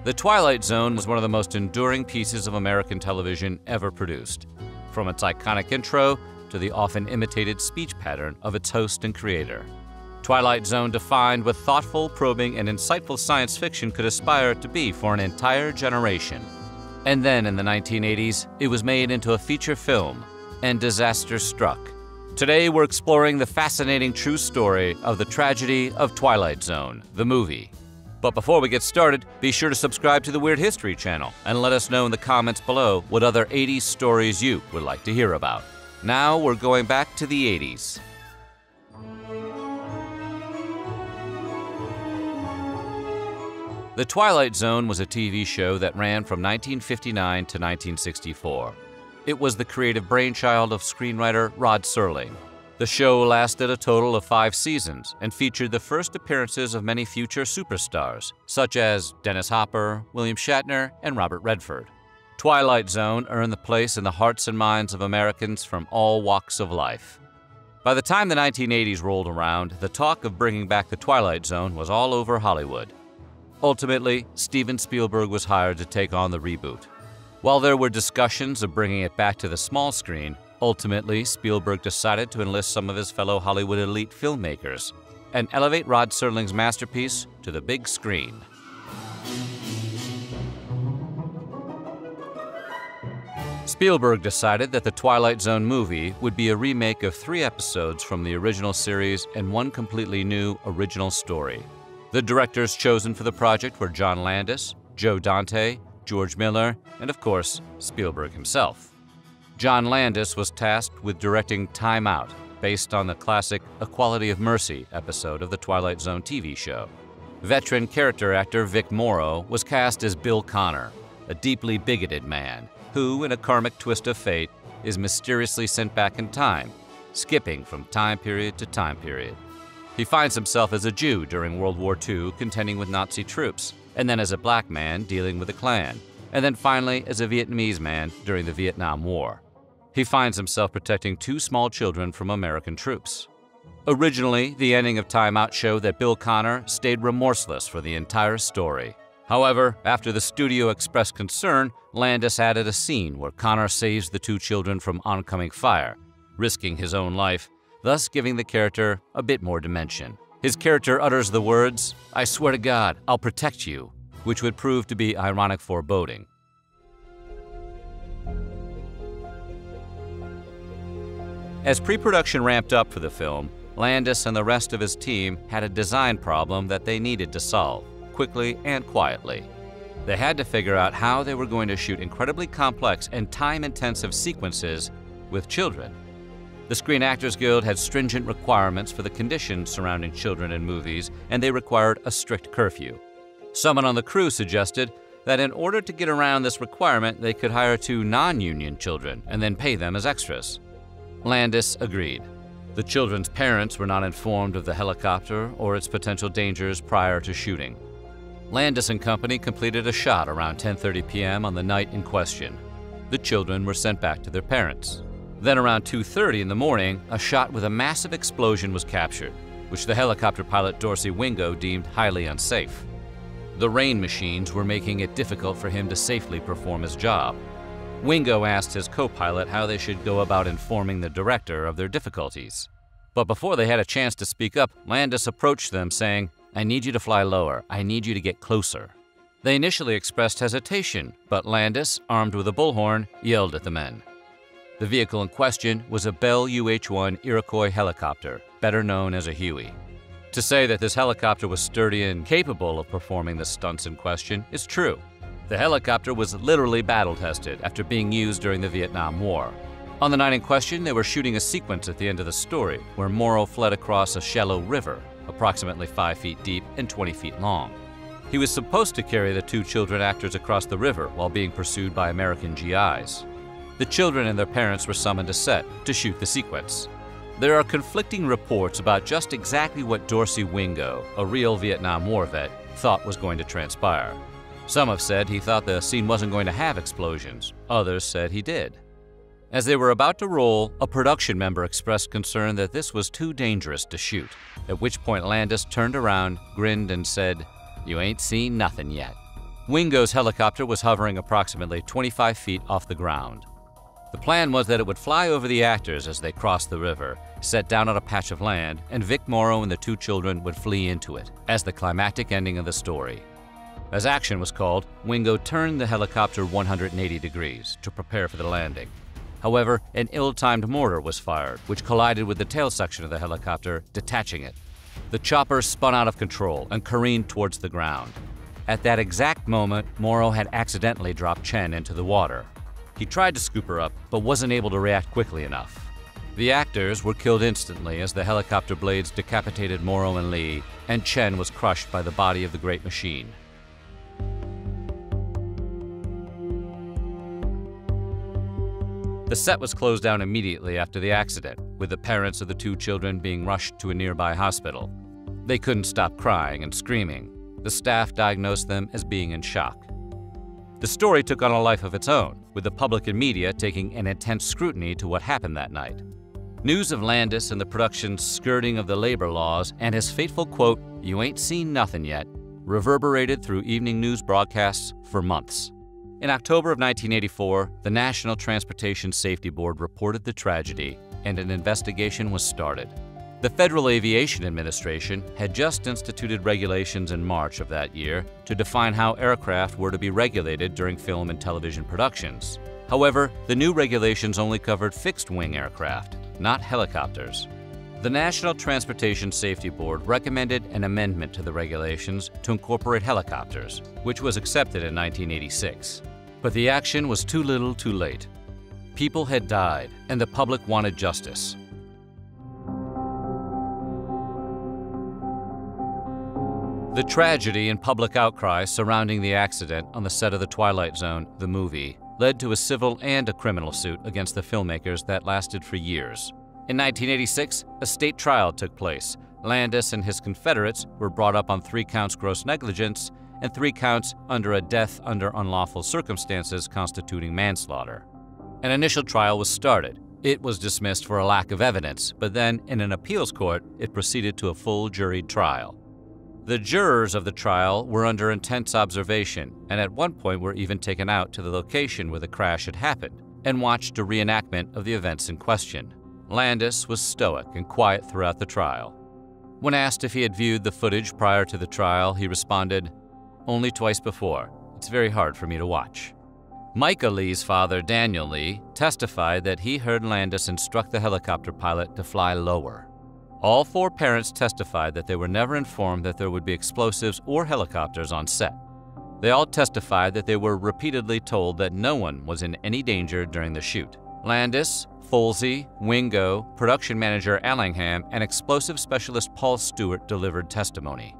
The Twilight Zone was one of the most enduring pieces of American television ever produced, from its iconic intro to the often imitated speech pattern of its host and creator. Twilight Zone defined what thoughtful, probing, and insightful science fiction could aspire to be for an entire generation. And then in the 1980s, it was made into a feature film, and disaster struck. Today we're exploring the fascinating true story of the tragedy of Twilight Zone, the movie. But before we get started, be sure to subscribe to the Weird History channel and let us know in the comments below what other 80s stories you would like to hear about. Now we're going back to the 80s. The Twilight Zone was a TV show that ran from 1959 to 1964. It was the creative brainchild of screenwriter Rod Serling. The show lasted a total of 5 seasons and featured the first appearances of many future superstars, such as Dennis Hopper, William Shatner, and Robert Redford. Twilight Zone earned the place in the hearts and minds of Americans from all walks of life. By the time the 1980s rolled around, the talk of bringing back the Twilight Zone was all over Hollywood. Ultimately, Steven Spielberg was hired to take on the reboot. While there were discussions of bringing it back to the small screen, ultimately, Spielberg decided to enlist some of his fellow Hollywood elite filmmakers and elevate Rod Serling's masterpiece to the big screen. Spielberg decided that the Twilight Zone movie would be a remake of 3 episodes from the original series and one completely new original story. The directors chosen for the project were John Landis, Joe Dante, George Miller, and of course, Spielberg himself. John Landis was tasked with directing Time Out, based on the classic A Quality of Mercy episode of the Twilight Zone TV show. Veteran character actor Vic Morrow was cast as Bill Connor, a deeply bigoted man who, in a karmic twist of fate, is mysteriously sent back in time, skipping from time period to time period. He finds himself as a Jew during World War II contending with Nazi troops, and then as a black man dealing with the Klan, and then finally as a Vietnamese man during the Vietnam War. He finds himself protecting 2 small children from American troops. Originally, the ending of Time Out showed that Bill Connor stayed remorseless for the entire story. However, after the studio expressed concern, Landis added a scene where Connor saves the 2 children from oncoming fire, risking his own life, thus giving the character a bit more dimension. His character utters the words, "I swear to God, I'll protect you," which would prove to be ironic foreboding. As pre-production ramped up for the film, Landis and the rest of his team had a design problem that they needed to solve, quickly and quietly. They had to figure out how they were going to shoot incredibly complex and time-intensive sequences with children. The Screen Actors Guild had stringent requirements for the conditions surrounding children in movies, and they required a strict curfew. Someone on the crew suggested that in order to get around this requirement, they could hire 2 non-union children and then pay them as extras. Landis agreed. The children's parents were not informed of the helicopter or its potential dangers prior to shooting. Landis and company completed a shot around 10:30 p.m. on the night in question. The children were sent back to their parents. Then around 2:30 in the morning, a shot with a massive explosion was captured, which the helicopter pilot Dorsey Wingo deemed highly unsafe. The rain machines were making it difficult for him to safely perform his job. Wingo asked his co-pilot how they should go about informing the director of their difficulties. But before they had a chance to speak up, Landis approached them saying, "I need you to fly lower. I need you to get closer." They initially expressed hesitation, but Landis, armed with a bullhorn, yelled at the men. The vehicle in question was a Bell UH-1 Iroquois helicopter, better known as a Huey. To say that this helicopter was sturdy and capable of performing the stunts in question is true. The helicopter was literally battle-tested after being used during the Vietnam War. On the night in question, they were shooting a sequence at the end of the story where Morrow fled across a shallow river, approximately 5 feet deep and 20 feet long. He was supposed to carry the 2 children actors across the river while being pursued by American GIs. The children and their parents were summoned to set to shoot the sequence. There are conflicting reports about just exactly what Dorsey Wingo, a real Vietnam War vet, thought was going to transpire. Some have said he thought the scene wasn't going to have explosions. Others said he did. As they were about to roll, a production member expressed concern that this was too dangerous to shoot, at which point Landis turned around, grinned, and said, "You ain't seen nothing yet." Wingo's helicopter was hovering approximately 25 feet off the ground. The plan was that it would fly over the actors as they crossed the river, set down on a patch of land, and Vic Morrow and the two children would flee into it as the climactic ending of the story. As action was called, Wingo turned the helicopter 180 degrees to prepare for the landing. However, an ill-timed mortar was fired, which collided with the tail section of the helicopter, detaching it. The chopper spun out of control and careened towards the ground. At that exact moment, Morrow had accidentally dropped Chen into the water. He tried to scoop her up, but wasn't able to react quickly enough. The actors were killed instantly as the helicopter blades decapitated Morrow and Lee, and Chen was crushed by the body of the great machine. The set was closed down immediately after the accident, with the parents of the two children being rushed to a nearby hospital. They couldn't stop crying and screaming. The staff diagnosed them as being in shock. The story took on a life of its own, with the public and media taking an intense scrutiny to what happened that night. News of Landis and the production's skirting of the labor laws and his fateful quote, "You ain't seen nothing yet," reverberated through evening news broadcasts for months. In October of 1984, the National Transportation Safety Board reported the tragedy, and an investigation was started. The Federal Aviation Administration had just instituted regulations in March of that year to define how aircraft were to be regulated during film and television productions. However, the new regulations only covered fixed-wing aircraft, not helicopters. The National Transportation Safety Board recommended an amendment to the regulations to incorporate helicopters, which was accepted in 1986. But the action was too little too late. People had died, and the public wanted justice. The tragedy and public outcry surrounding the accident on the set of The Twilight Zone, the movie, led to a civil and a criminal suit against the filmmakers that lasted for years. In 1986, a state trial took place. Landis and his Confederates were brought up on 3 counts gross negligence and 3 counts under a death under unlawful circumstances constituting manslaughter. An initial trial was started. It was dismissed for a lack of evidence, but then in an appeals court, it proceeded to a full juried trial. The jurors of the trial were under intense observation, and at one point were even taken out to the location where the crash had happened and watched a reenactment of the events in question. Landis was stoic and quiet throughout the trial. When asked if he had viewed the footage prior to the trial, he responded, "Only twice before. It's very hard for me to watch." Micah Lee's father, Daniel Lee, testified that he heard Landis instruct the helicopter pilot to fly lower. All 4 parents testified that they were never informed that there would be explosives or helicopters on set. They all testified that they were repeatedly told that no one was in any danger during the shoot. Landis, Folsey, Wingo, production manager Allingham, and explosive specialist Paul Stewart delivered testimony.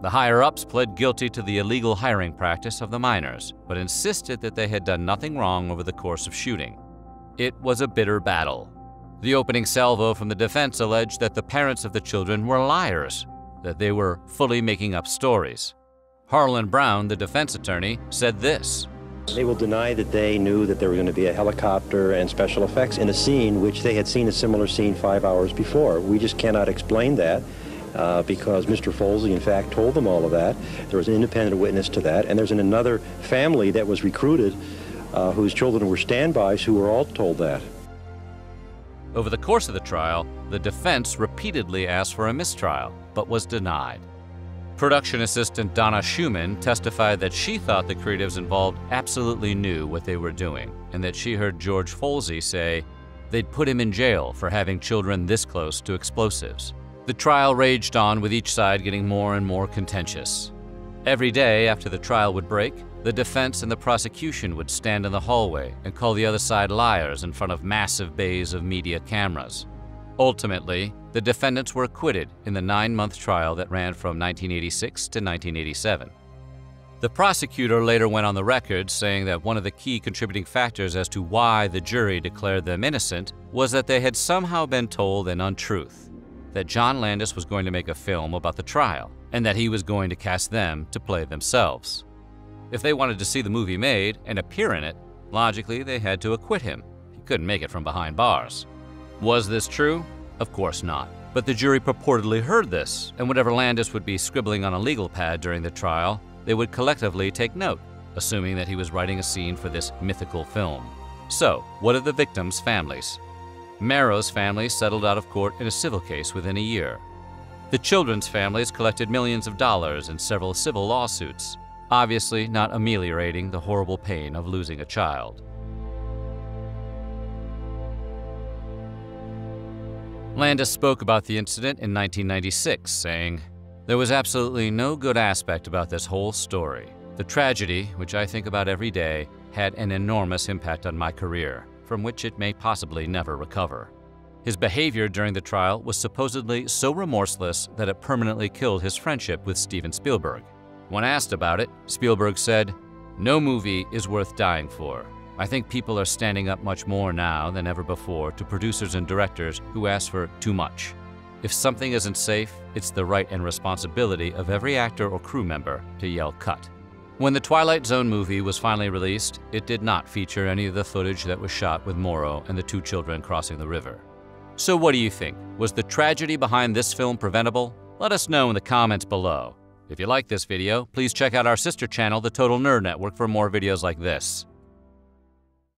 The higher-ups pled guilty to the illegal hiring practice of the miners, but insisted that they had done nothing wrong over the course of shooting. It was a bitter battle. The opening salvo from the defense alleged that the parents of the children were liars, that they were fully making up stories. Harlan Brown, the defense attorney, said this: "They will deny that they knew that there were going to be a helicopter and special effects in a scene which they had seen a similar scene 5 hours before. We just cannot explain that because Mr. Folsey, in fact, told them all of that. There was an independent witness to that, and there's another family that was recruited whose children were standbys who were all told that." Over the course of the trial, the defense repeatedly asked for a mistrial, but was denied. Production assistant Donna Schumann testified that she thought the creatives involved absolutely knew what they were doing, and that she heard George Folsey say they'd put him in jail for having children this close to explosives. The trial raged on, with each side getting more and more contentious. Every day after the trial would break, the defense and the prosecution would stand in the hallway and call the other side liars in front of massive bays of media cameras. Ultimately, the defendants were acquitted in the 9-month trial that ran from 1986 to 1987. The prosecutor later went on the record saying that one of the key contributing factors as to why the jury declared them innocent was that they had somehow been told an untruth, that John Landis was going to make a film about the trial, and that he was going to cast them to play themselves. If they wanted to see the movie made and appear in it, logically they had to acquit him. He couldn't make it from behind bars. Was this true? Of course not. But the jury purportedly heard this, and whenever Landis would be scribbling on a legal pad during the trial, they would collectively take note assuming that he was writing a scene for this mythical film. So, what of the victims' families? Merrow's family settled out of court in a civil case within a year. The children's families collected millions of dollars in several civil lawsuits, obviously not ameliorating the horrible pain of losing a child. Landis spoke about the incident in 1996, saying, "There was absolutely no good aspect about this whole story. The tragedy, which I think about every day, had an enormous impact on my career, from which it may possibly never recover." His behavior during the trial was supposedly so remorseless that it permanently killed his friendship with Steven Spielberg. When asked about it, Spielberg said, "No movie is worth dying for. I think people are standing up much more now than ever before to producers and directors who ask for too much. If something isn't safe, it's the right and responsibility of every actor or crew member to yell cut." When the Twilight Zone movie was finally released, it did not feature any of the footage that was shot with Morrow and the two children crossing the river. So what do you think? Was the tragedy behind this film preventable? Let us know in the comments below. If you like this video, please check out our sister channel, The Total Nerd Network, for more videos like this.